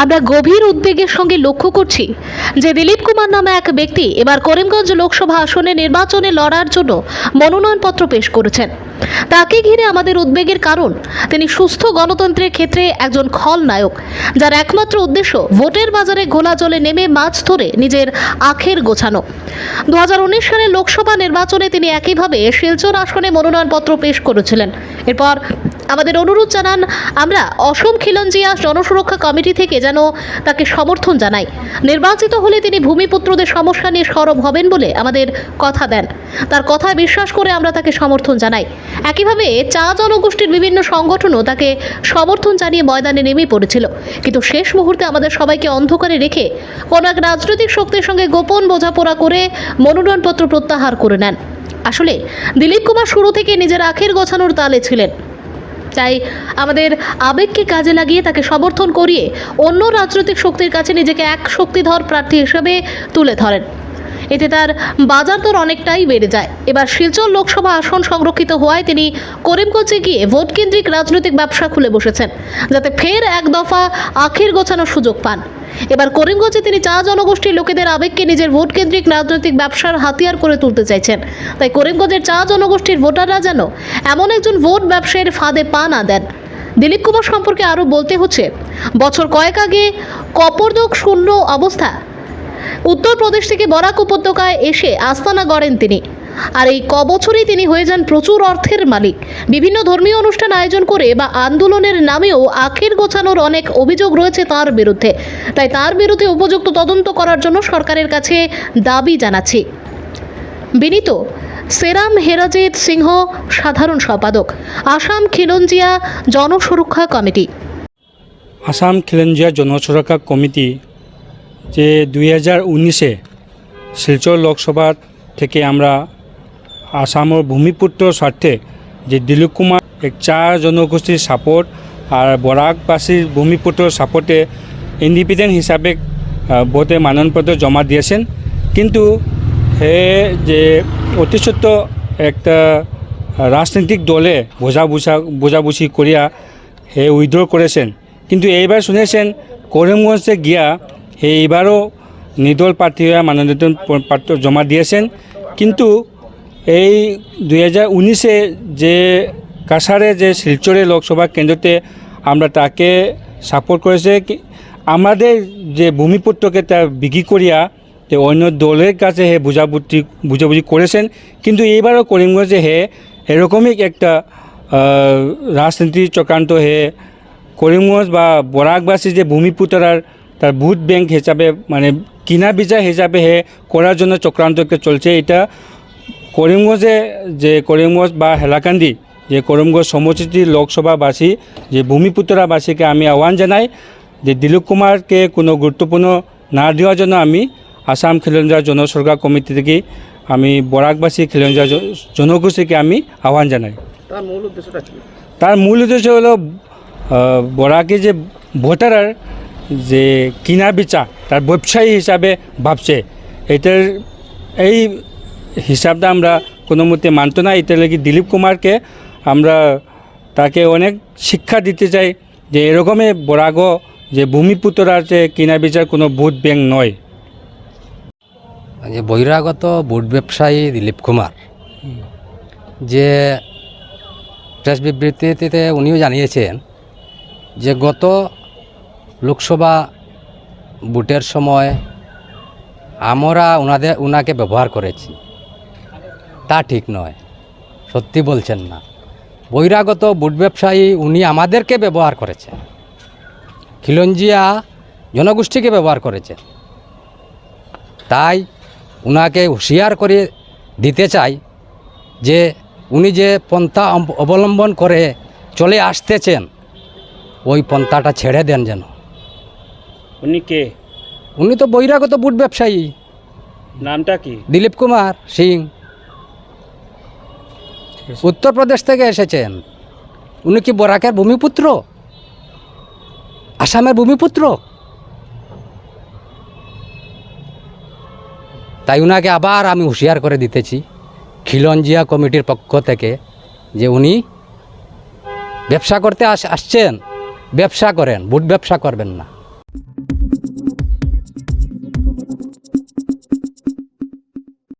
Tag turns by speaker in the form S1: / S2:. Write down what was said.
S1: আমরা গভীর উদ্বেগের সঙ্গে লক্ষ্য করছি যে দিলীপ কুমার নামে এক ব্যক্তি এবার করিমগঞ্জ লোকসভা আসনে নির্বাচনে লড়ার জন্য মনোনয়নপত্র পেশ করেছেন। তাকে ঘিরে আমাদের উদ্বেগের কারণ তিনি সুস্থ গণতন্ত্রের ক্ষেত্রে একজন খলনায়ক, যার একমাত্র উদ্দেশ্য ভোটের বাজারে ঘোলা জলে নেমে মাছ ধরে নিজের আখের গোছানো। 2019 সালের লোকসভা নির্বাচনে তিনি একইভাবে শিলচর আসনে মনোনয়নপত্র পেশ করেছিলেন। এরপর আমাদের অনুরোধ জানান আমরা অসম খিলঞ্জিয়া জনসুরক্ষা কমিটি থেকে যেন তাকে সমর্থন জানাই। নির্বাচিত হলে তিনি ভূমিপুত্রদের সমস্যা নিয়ে সরব হবেন বলে আমাদের কথা দেন। তার কথায় বিশ্বাস করে আমরা তাকে সমর্থন জানাই। একইভাবে চা জনগোষ্ঠীর বিভিন্ন সংগঠনও তাকে সমর্থন জানিয়ে ময়দানে নেমে পড়েছিল, কিন্তু শেষ মুহূর্তে আমাদের সবাইকে অন্ধকারে রেখে কোনো এক রাজনৈতিক শক্তির সঙ্গে গোপন বোঝাপড়া করে মনোনয়নপত্র প্রত্যাহার করে নেন। আসলে দিলীপ কুমার শুরু থেকে নিজের আখের গোছানোর তালে ছিলেন, তাই আমাদের আবেগকে কাজে লাগিয়ে তাকে সমর্থন করিয়ে অন্য রাজনৈতিক শক্তির কাছে নিজেকে এক শক্তিধর প্রার্থী হিসেবে তুলে ধরেন। এতে তার বাজার দর অনেকটাই বেড়ে যায়। এবার শিলচর লোকসভা আসন সংরক্ষিত হওয়ায় তিনি করিমগঞ্জে গিয়ে ভোট কেন্দ্রিক রাজনৈতিক ব্যবসা খুলে বসেছেন, যাতে ফের এক দফা আখের গোছানোর সুযোগ পান। এবার করিমগঞ্জে তিনি চা জনগোষ্ঠীর লোকেদের আবেগকে নিজের ভোট কেন্দ্রিক রাজনৈতিক ব্যবসার হাতিয়ার করে তুলতে চাইছেন। তাই করিমগঞ্জের চা জনগোষ্ঠীর ভোটাররা যেন এমন একজন ভোট ব্যবসায়ীর ফাঁদে পা না দেন। দিলীপ কুমার সম্পর্কে আরও বলতে হচ্ছে, বছর কয়েক আগে কপরদক শূন্য অবস্থা উত্তরপ্রদেশ থেকে বরাক উপত্যকায় এসে আস্তানা গড়েন তিনি। আর এই কবছরই তিনি হয়ে যান প্রচুর অর্থের মালিক। বিভিন্ন ধর্মীয় অনুষ্ঠান আয়োজন করে বা আন্দোলনের নামেও আখের গোছানোর অনেক অভিযোগ রয়েছে তার বিরুদ্ধে। তাই তার বিরুদ্ধে উপযুক্ত তদন্ত করার জন্য সরকারের কাছে দাবি জানাচ্ছি। বিনীত সেরাম হেরাজিৎ সিংহ, সাধারণ সম্পাদক, আসাম খিলঞ্জিয়া জনসুরক্ষা কমিটি।
S2: আসাম খিলঞ্জিয়া জনসুরক্ষা কমিটি যে 2019-এ শিলচর লোকসভা থেকে আমরা আসামের ভূমিপুত্র স্বার্থে যে দিলীপ কুমার এক চা জনগোষ্ঠীর সাপোর্ট আর বরাকবাসীর ভূমিপুত্র সাপোর্টে ইন্ডিপেন্ডেন্ট হিসাবে ভোটে মনোনয়নপত্র জমা দিয়েছেন। কিন্তু হে যে অতি সত্য একটা রাজনৈতিক দলে বোঝাবুঝি করিয়া হে উইথড্র করেছেন। কিন্তু এইবার শুনেছেন করিমগঞ্জে গিয়া এইবারও নির্দল প্রার্থী হয়ে মনোনয়ন পত্র জমা দিয়েছেন। কিন্তু এই 2019-এ যে কাছাড়ে যে শিলচরে লোকসভা কেন্দ্রতে আমরা তাকে সাপোর্ট করেছে, আমাদের যে ভূমিপুত্রকে তা বিক্রি করিয়া যে অন্য দলের কাছে হে বুঝাবুঝি করেছেন। কিন্তু এইবারও করিমগঞ্জে হে এরকমই একটা রাজনীতি চক্রান্ত হে করিমগঞ্জ বা বরাকবাসী যে ভূমিপুত্রার তার ভোট ব্যাংক হিসাবে মানে কিনা বিচার হিসাবে হে করার জন্য চক্রান্তকে চলছে। এটা করিমগঞ্জে যে করিমগঞ্জ বা হেলাকান্দি যে করিমগঞ্জ সমষ্টির লোকসভাবাসী যে ভূমিপুত্রাবাসীকে আমি আহ্বান জানাই যে দিলীপ কুমারকে কোনো গুরুত্বপূর্ণ না দেওয়ার জন্য আমি আসাম খিলঞ্জিয়া জনসুরক্ষা কমিটি থেকে আমি বরাকবাসী খিলঞ্জিয়া জনগোষ্ঠীকে আমি আহ্বান জানাই।
S3: তার মূল উদ্দেশ্যটা কি?
S2: তার মূল উদ্দেশ্য হলো বরাকে যে ভোটার যে কিনা বিচার তার ব্যবসায়ী হিসাবে ভাবছে, এটার এই হিসাবটা আমরা কোনো মতে মানত না। এটা লাগি দিলীপ কুমারকে আমরা তাকে অনেক শিক্ষা দিতে চাই যে এরকমই বরাগও যে ভূমিপুত্রার যে কিনা বিচার কোনো ভোট ব্যাংক নয়।
S4: যে বহিরাগত ভোট ব্যবসায়ী দিলীপ কুমার যে প্রেস বিবৃতিতে উনিও জানিয়েছেন যে গত লোকসভা ভোটের সময় আমরা ওনাকে ব্যবহার করেছি, তা ঠিক নয়, সত্যি বলছেন না। বহিরাগত ভোট ব্যবসায়ী উনি আমাদেরকে ব্যবহার করেছেন, খিলঞ্জিয়া জনগোষ্ঠীকে ব্যবহার করেছেন। তাই উনাকে হুঁশিয়ার করে দিতে চাই যে উনি যে পন্থা অবলম্বন করে চলে আসতেছেন ওই পন্থাটা ছেড়ে দেন যেন।
S2: উনি কে?
S4: উনি তো বহিরাগত ভোট ব্যবসায়ী।
S2: নামটা কি?
S4: দিলীপ কুমার সিং, উত্তরপ্রদেশ থেকে এসেছেন। উনি কি বরাকের ভূমিপুত্র, আসামের ভূমিপুত্র? তাই উনাকে আবার আমি হুঁশিয়ার করে দিতেছি খিলঞ্জিয়া কমিটির পক্ষ থেকে যে উনি ব্যবসা করতে আসছেন, ব্যবসা করেন, ভোট ব্যবসা করবেন না।